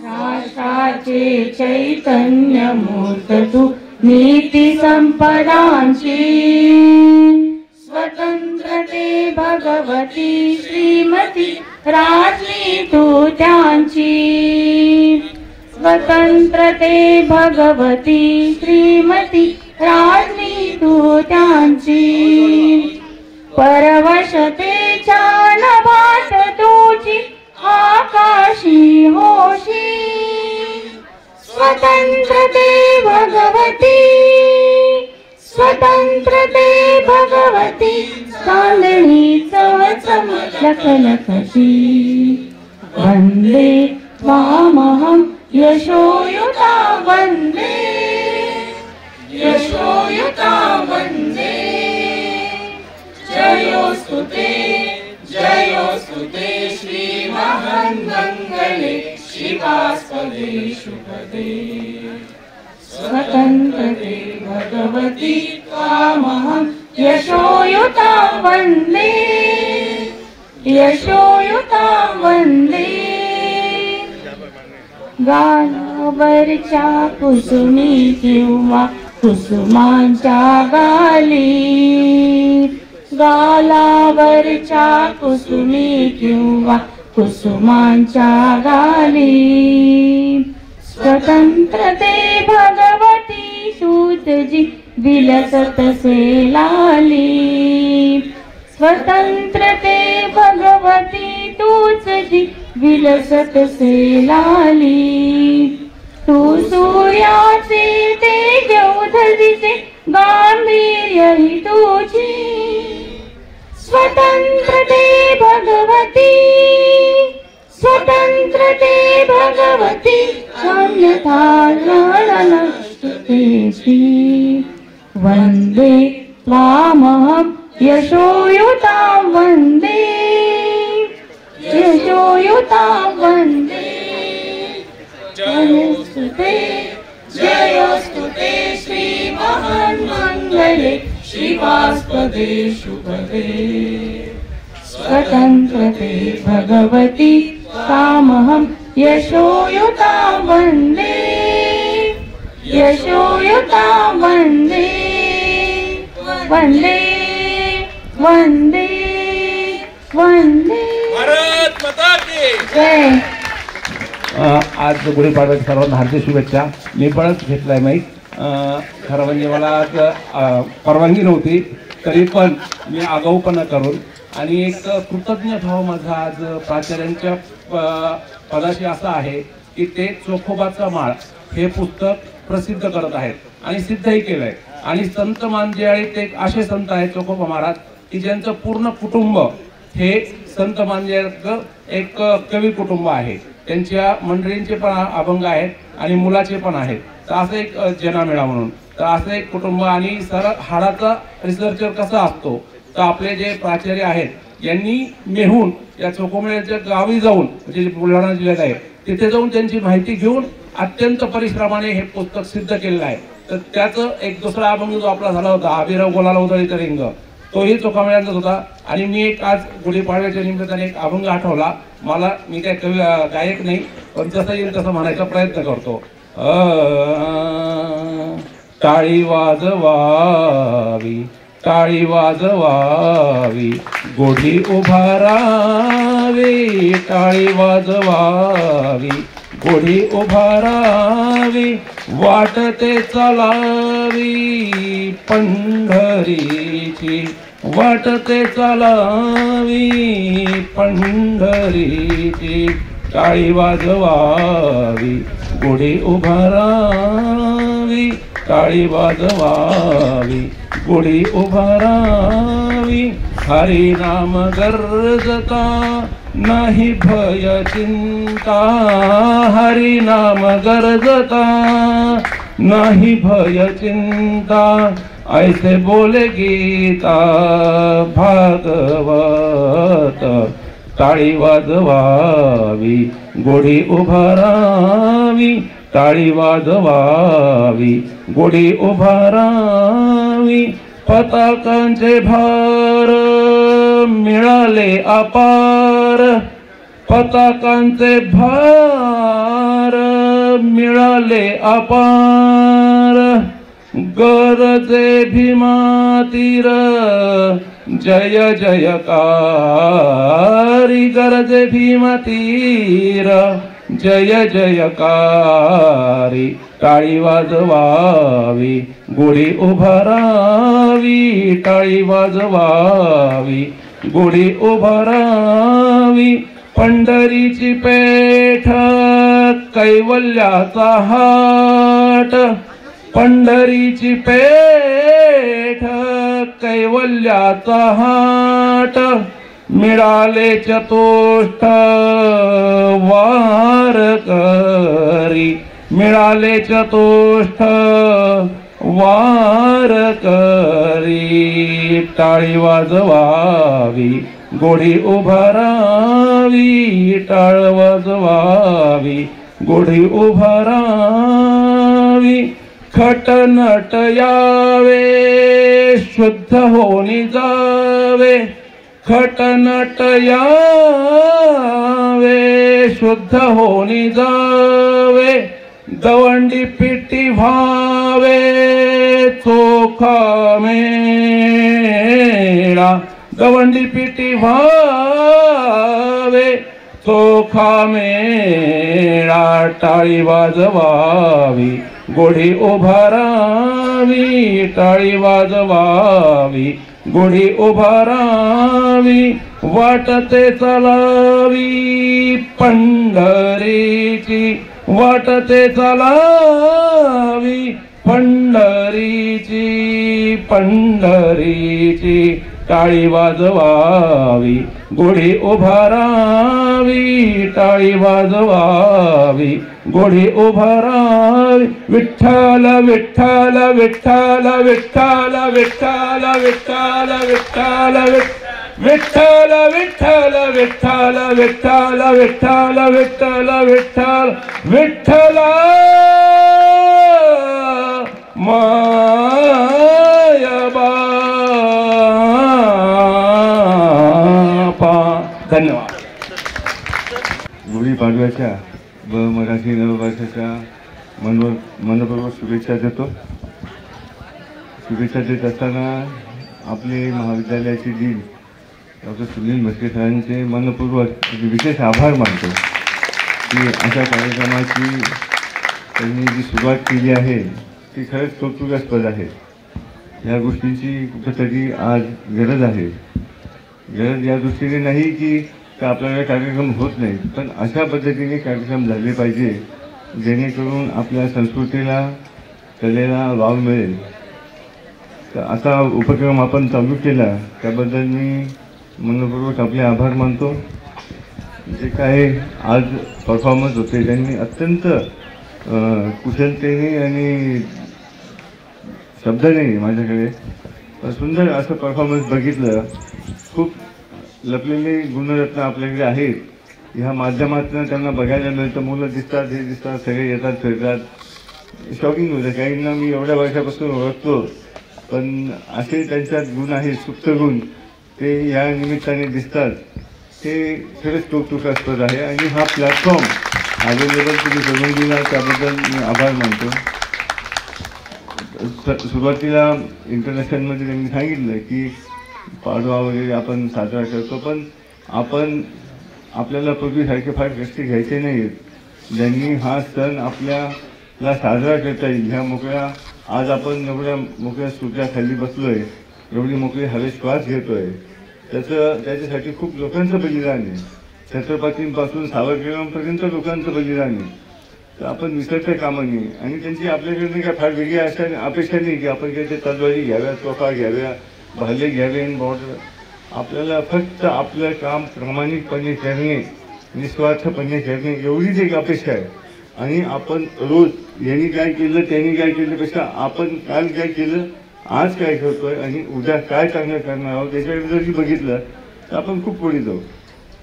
राष्ट्राचे चैतन्यमूर्त तू नीती संपदांची स्वतंत्रते भगवती श्रीमती राजली तू त्यांची स्वतंत्रते भगवती श्रीमती राजली तू त्यांची परवशतेच्या नभात तुझी आकाशी होशी स्वतंत्रते भगवती स्वतंत्रते भगवती चांदणी चमचम लखलखती वंदे त्वामहं यशोयुता वंदे यशोयुता वंदे जयोस्तु ते श्री महान्मङ्गले शिवास्पदे शुभदे स्वतन्त्रते भगवती त्वामहं यशोयुता वन्दे यशोयुता वन्दे गालावरच्या कुसुमी किंवा कुसुमांच्या गाली गालावरच्या कुसुमी किंवा कुसुमांच्या गाली स्वतंत्रते भगवती तूच जी विलसत से लाली स्वतंत्रते भगवती तूच जी विलसत से लाली तू सूर्याचे तेज उधळीचे गांभीर्य ही तुझी स्वतंत्रते भगवती स्वतंत्रते भगवती अन्यथा नष्टतेति वंदे त्वामहं यशोयुतां वंदे यशोयुतां वंदे जयोस्तुते जयोस्तुते श्री महान्मंगले श्रीवास्तवे शुभदे स्वतंत्रते भगवती तामहं यशोयुतां वंदे यशोयुतां वंदे वंदे वंदे वंदे भारत माता की जय। आज गुढीपाडव्याच्या सर्वांना हार्दिक शुभेच्छा. मी पणच घेतलाय माईक. खरं म्हणजे मला आज परवानगी नव्हती तरी पण मी आगाऊपणा करून आणि एक कृतज्ञ भाव माझा आज प्राचार्यांच्या पदाशी असा आहे की ते चोखोबाचा माळ हे पुस्तक प्रसिद्ध करत आहेत आणि सिद्धही केलं आहे. आणि संत मानजे आहेत एक असे संत आहेत चोखोबा महाराज की ज्यांचं पूर्ण कुटुंब हे संत मानजे एक कवी कुटुंब आहे. त्यांच्या मंडळींचे पण अभंग आहेत आणि मुलाचे पण आहेत. तर असं एक जनामेळा म्हणून तर असं एक कुटुंब आणि हाडाचा रिसर्चर कसा असतो तर आपले जे प्राचार्य आहेत यांनी मेहून या चोखोमेळ्याच्या गावी जाऊन म्हणजे बुलढाणा जिल्ह्यात आहे तिथे जाऊन त्यांची माहिती घेऊन अत्यंत परिश्रमाने हे पुस्तक सिद्ध केलेलं आहे. तर त्याचं एक दुसरा अभंग जो आपला झाला होता आबिराव गोलाला उधळीचा रिंग तोही चोखामेळ्यांचाच होता. आणि मी एक आज गुढीपाडव्याच्या निमित्ताने एक अभंग आठवला मला. मी काय कवी गायक नाही पण जसं येईल तसं म्हणायचा प्रयत्न करतो. टाळी वाजवावी टाळी वाजवावी गोढी उभारावी टाळी वाजवावी गोढी उभारावी वाटते चालावी पंढरीची वाटते चालावी पंढरीची टाळी वाजवावी गोढी उभारावी टाळी वाजवावी गोढी उभारावी हरी नाम गरजता नाही भय चिंता हरी नाम गरजता नाही भय चिंता ऐसे बोले गीता भागवत टाळी वाजवावी गोढी उभारावी टाळी वाजवावी गोढी उभारावी पताकांचे भार मिळाले अपार पताकांचे भार मिळाले अपार गरजे भीमातीर जय जयकारी गरजे भीमातीर जय जयकारी टाळी वाजवावी गोढी उभारावी टाळी वाजवावी गोढी उभारावी पंढरीची पेठ कैवल्याचा हाट पंढरीची पेठ कैवल्याचा हाट मिळाले चतुष्ट वारकरी मिळाले चतुष्ट वारकरी टाळी वाजवावी गोढी उभारावी टाळ वाजवावी गोढी उभारावी खटनट यावे शुद्ध होनी जावे खटनट यावे शुद्ध होनी जावे दवंडी पिटी व्हावे चोखा मेळा दवंडी पिटी व्हावे चोखा मेळा टाळी वाजवावी गोढी उभारावी टाळी वाजवावी गोढी उभारावी वाटते चलावी पंढरीची वाटते चलावी पंढरीची पंढरीची टाळी वाजवावी गोढी उभारावी टाळी वाजवावी गोढी उभारावी विठ्ठल विठ्ठल विठ्ठल विठ्ठल विठ्ठल विठ्ठल विठ्ठल विठ्ठल विठ्ठल विठ्ठल विठ्ठल विठ्ठल विठ्ठल विठ्ठल विठ्ठल मायबा. धन्यवाद. गुढीपाडव्याच्या व मराठी नववर्षाच्या मनपूर्वक शुभेच्छा देतो. शुभेच्छा देत असताना आपले महाविद्यालयाचे डीन डॉक्टर सुनील म्हस्के सरांचे मनपूर्वक विशेष आभार मानतो की अशा कार्यक्रमाची त्यांनी जी सुरुवात केली आहे ती खरंच कौतुकास्पद आहे. या गोष्टींची कुठेतरी आज गरज आहे. गरज या दृष्टीने नाही की आपल्याकडे कार्यक्रम होत नाहीत, पण अशा पद्धतीने कार्यक्रम झाले पाहिजे जेणेकरून आपल्या संस्कृतीला कलेला वाव मिळेल. तर असा उपक्रम आपण चालू केला त्याबद्दल मी मनपूर्वक आपले आभार मानतो. जे काय आज परफॉर्मन्स होते त्यांनी अत्यंत कुशलतेने आणि शब्द नाही माझ्याकडे सुंदर असं परफॉर्मन्स बघितलं. खूप लपलेले गुणरत्न आपल्याकडे आहेत. ह्या माध्यमातून त्यांना बघायला मिळतं. मुलं दिसतात, हे दिसतात, सगळे येतात फिरतात. शॉकिंग होतं. काहींना मी एवढ्या वर्षापासून ओळखतो, पण असे त्यांच्यात गुण आहेत, सुप्त गुण, ते या निमित्ताने दिसतात. ते खरंच कौतुकास्पद आहे. आणि हा प्लॅटफॉर्म अवेलेबल तुम्ही करून दिला त्याबद्दल मी आभार मानतो. सुरुवातीला इंटरनॅशनलमध्ये त्यांनी सांगितलं की पाडवा वगैरे आपण साजरा करतो, पण आपल्याला पूर्वीसारखे फार कष्ट घ्यायचे नाही आहेत. ज्यांनी हा सण आपल्याला साजरा करता येईल ह्या मोकळ्या, आज आपण एवढ्या मोकळ्या सूर्याखाली बसलो आहे, एवढी मोकळी हवेत श्वास घेतो आहे, त्याच्यासाठी खूप लोकांचं बलिदान आहे. छत्रपतींपासून सावरकरांपर्यंत लोकांचं बलिदान आहे. तर आपण विसरता कामा नये. आणि त्यांची आपल्याकडनं काय फार वेगळी अपेक्षा नाही की आपण काही तलवारी घ्याव्या, तोफा घ्याव्या, भाले घ्यावे, बॉर्डर. आपल्याला फक्त आपलं काम प्रामाणिकपणे करणे, निस्वार्थपणे करणे एवढीच एक अपेक्षा आहे. आणि आपण रोज यांनी काय केलं त्यांनी काय केल्यापेक्षा आपण काल काय केलं, आज काय करतोय आणि उद्या काय चांगलं करणार आहोत त्याच्याकडे जर बघितलं तर आपण खूप पुढे जाऊ.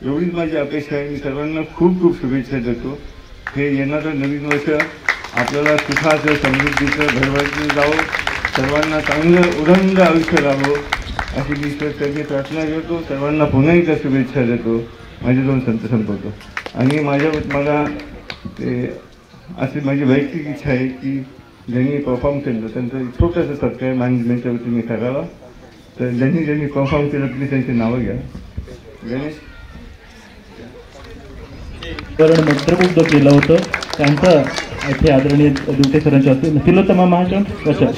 एवढीच माझी अपेक्षा आहे. मी सर्वांना खूप खूप शुभेच्छा देतो. हे येणारं नवीन वर्ष आपल्याला सुखाचं, समृद्धीचं, घरभरणी जावं, सर्वांना चांगलं उदंड आयुष्य लाभो अशी मी ईश्वरचरणी प्रार्थना करतो. सर्वांना पुन्हा एकदा शुभेच्छा देतो. माझे 2 शब्द संपवतो. आणि मला ते अशी माझी वैयक्तिक इच्छा आहे की ज्यांनी परफॉर्म केलं त्यांचं छोटंसं सत्कार मॅनेजमेंटच्या वतीने करावा. तर ज्यांनी परफॉर्म केलं प्लीज त्यांची नावं घ्या. गणेश मंत्रमुग्ध केलं होतं त्यांचं इथे आदरणीय दिवटे सरांच्या हस्ते, तिलोत्तमा महाजन,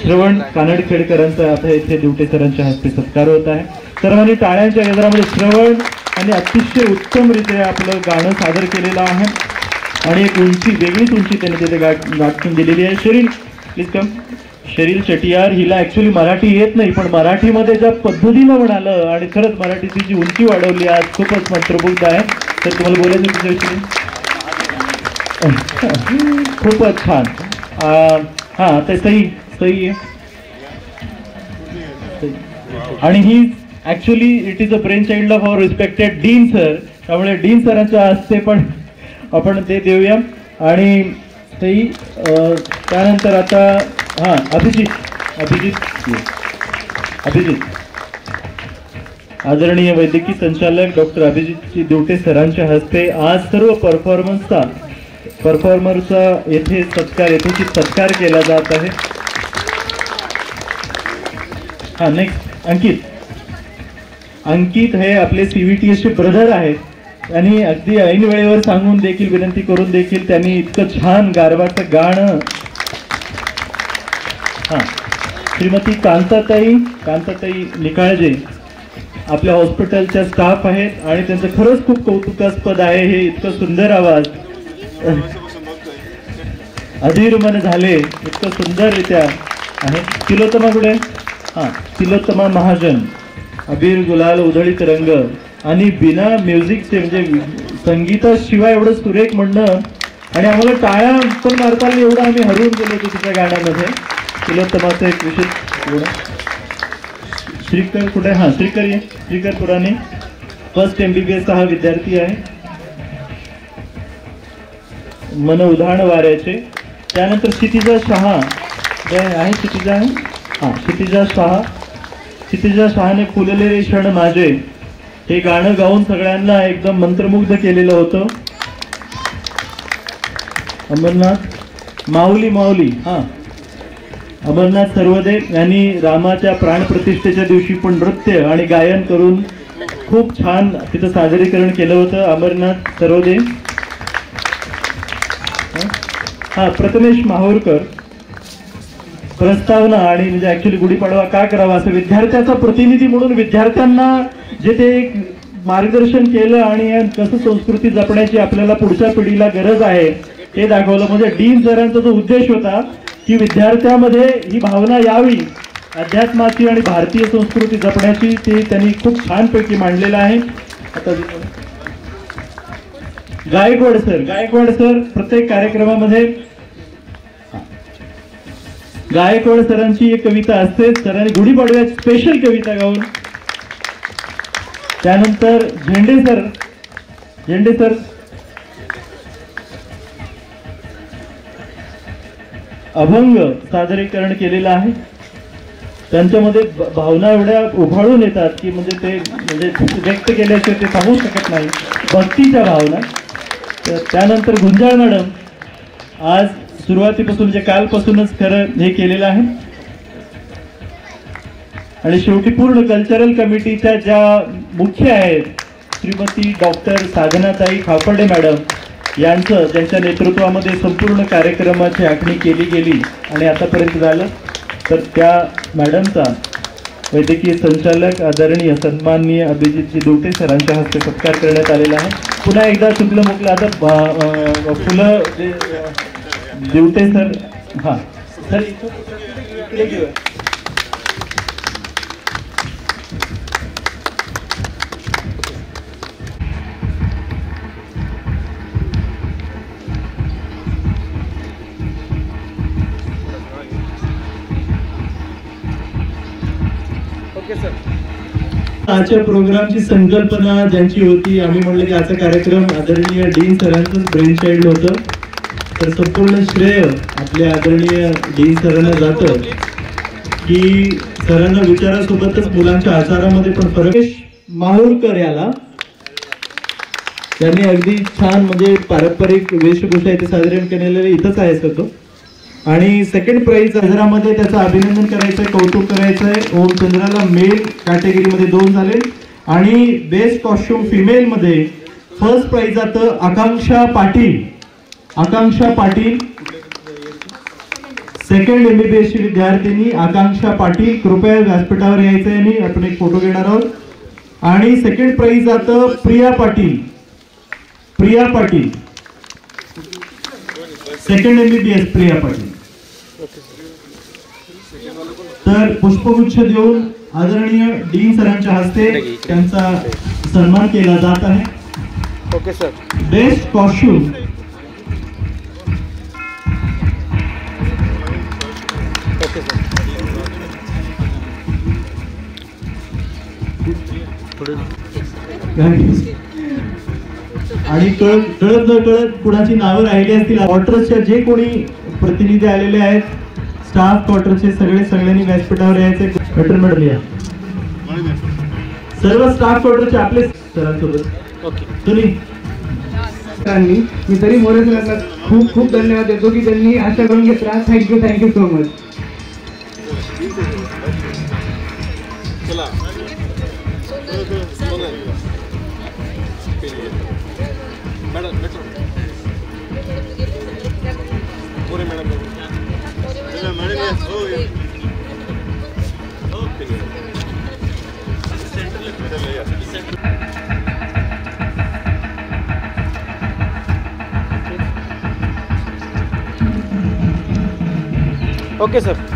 श्रवण कानडखेडकरांचा आता इथे दिवटे सरांच्या हस्ते सत्कार होत आहे. सर्वांनी टाळ्यांच्या गजरामध्ये श्रवण आणि अतिशय उत्तमरित्या आपलं गाणं सादर केलेलं आहे. आणि एक उंची, वेगळीच उंची त्यांनी तिथे गाठून दिलेली आहे. शरील प्लीज कम. शरील चटियार, हिला ॲक्च्युली मराठी येत नाही, पण मराठीमध्ये ज्या पद्धतीनं म्हणालं आणि खरंच मराठीची जी उंची वाढवली आज खूपच मंत्रमुग्ध आहे. तर तुम्हाला बोलायचं तुझ्याविषयी खूपच छान. हां ते सही आहे. आणि ही actually it is a brainchild of our respected dean sir. त्यामुळे डीन सरांच्या हस्ते पण आपण ते देऊया. आणि सही त्यानंतर आता हां अभिजित आदरणीय वैद्यकीय संचालक डॉक्टर अभिजित दिवटे सरांच्या हस्ते आज सर्व परफॉर्मरचा येथे सत्कार केला जात आहे. हां नेक्स्ट अंकित हे आपले CVTSचे ब्रदर आहेत. आणि अगदी ऐन वेळेवर सांगून देखील, विनंती करून देखील त्यांनी इतकं छान गारवाचं गाणं. हां, श्रीमती कांताताई निकाळजे आपल्या हॉस्पिटलच्या स्टाफ आहेत आणि त्यांचं खरंच खूप कौतुकास्पद आहे हे इतकं सुंदर आवाज. अधीर मन झाले, इतकं सुंदररित्या आहे. तिलोत्तमा कुठे? हां, तिलोत्तमा महाजन, अबीर गुलाल उधळीत रंग. आणि बिना म्युझिकचे म्हणजे संगीताशिवाय एवढं सुरेख म्हणणं आणि आम्हाला टाळ्या पण मारता आल्या एवढं आम्ही हरवून गेलो होतो तिच्या गाण्यामध्ये. तिलोत्तमाचं एक विशेष गुण. श्रीकर कुठे? हां, श्रीकर पुराणे फर्स्ट MBBS हा विद्यार्थी आहे. मन उधाण वाऱ्याचे. त्यानंतर क्षितिजा शहा आहे. क्षितिजा आहे. हां, क्षितिजा शहाने फुलले रे क्षण माझे हे गाणं गाऊन सगळ्यांना एकदम मंत्रमुग्ध केलेलं होतं. अमरनाथ माऊली. हां, अमरनाथ सर्वदे यांनी रामाच्या प्राणप्रतिष्ठेच्या दिवशी पण नृत्य आणि गायन करून खूप छान तिथं सादरीकरण केलं होतं. अमरनाथ सर्वदे. हां, प्रथमेश माहूरकर. प्रस्तावना आणि म्हणजे ऍक्च्युली गुढीपाडवा का करावा असं विद्यार्थ्याचा प्रतिनिधी म्हणून विद्यार्थ्यांना जे ते एक मार्गदर्शन केलं आणि कसं संस्कृती जपण्याची आपल्याला पुढच्या पिढीला गरज आहे हे दाखवलं. म्हणजे डीन सरांचा जो उद्देश होता की विद्यार्थ्यामध्ये ही भावना यावी अध्यात्माची आणि भारतीय संस्कृती जपण्याची, ते त्यांनी खूप छानपैकी मांडलेलं आहे. आता गायकवाड सर प्रत्येक कार्यक्रमामध्ये गायकवाड सरांची एक कविता असते. सरांनी गुढीपाडव्याची स्पेशल कविता गाऊन. त्यानंतर झेंडे सर अभंग सादरीकरण केलेलं आहे. त्यांच्यामध्ये भावना एवढ्या उभाळून येतात की म्हणजे ते व्यक्त केल्याशिवाय ते सांगू शकत नाही, भक्तीच्या भावना. त्यानंतर गुंजाळ मॅडम आज सुरुवातीपासून म्हणजे कालपासूनच खरं हे केलेलं आहे. आणि शेवटी पूर्ण कल्चरल कमिटीच्या ज्या मुख्य आहेत श्रीमती डॉक्टर साधनाताई खापर्डे मॅडम यांचं, त्यांच्या नेतृत्वामध्ये संपूर्ण कार्यक्रमाची आखणी केली गेली आणि आतापर्यंत झालं. तर त्या मॅडमचा वैद्यकीय संचालक आदरणीय सन्माननीय अभिजितजी दिवटे सरांच्या हस्ते सत्कार करण्यात आलेला आहे. पुन्हा एकदा चुकलं मुकलं आता फुलं दिवटे सर. हां सर इकडे घेऊया. आजच्या प्रोग्रामची संकल्पना ज्यांची होती, आम्ही म्हणलं की आजचा कार्यक्रम आदरणीय डीन सरांचंच ब्रेन चाइल्ड होतं. तर संपूर्ण श्रेय आपल्या आदरणीय डीन सरांना जातं की सरांना विचारासोबतच मुलांच्या आचारामध्ये पण फरक. माहूरकर याला त्यांनी अगदी छान म्हणजे पारंपरिक वेशभूषा इथे सादरीकरण केलेले इथंच आहे सर तो. आणि सेकंड प्राइज हजरामध्ये त्याचं अभिनंदन करायचंय, कौतुक करायचंय. ओमचंद्राला मेल कॅटेगरीमध्ये 2 झाले आणि बेस्ट कॉस्ट्युम फिमेल मध्ये फर्स्ट प्राइज जातं आकांक्षा पाटील. सेकंड MBBS ची विद्यार्थिनी आकांक्षा पाटील. कृपया व्यासपीठावर यायचंय आणि आपण एक फोटो घेणार आहोत. आणि सेकंड प्राइज जातं प्रिया पाटील. Second MBBS Priya Patil. तर पुष्पगुच्छ देऊन आदरणीय डीन सरांच्या हस्ते त्यांचा सन्मान केला जात आहे. Okay sir. बेस्ट कॉस्ट्यूम आणि कळत न कळत कुणाची नावं राहिली असतील. क्वार्टर्सच्या जे कोणी प्रतिनिधी आलेले आहेत, स्टाफ क्वार्टरचे सगळ्यांनी व्यासपीठावर यायचे. गटर मॅडम या. सर्व स्टाफ क्वार्टरचे आपले सरांसोबत. मी तरी मोरे सरांना खूप खूप धन्यवाद देतो की त्यांनी आशा करून घेतला. Thank you so much. Okay sir.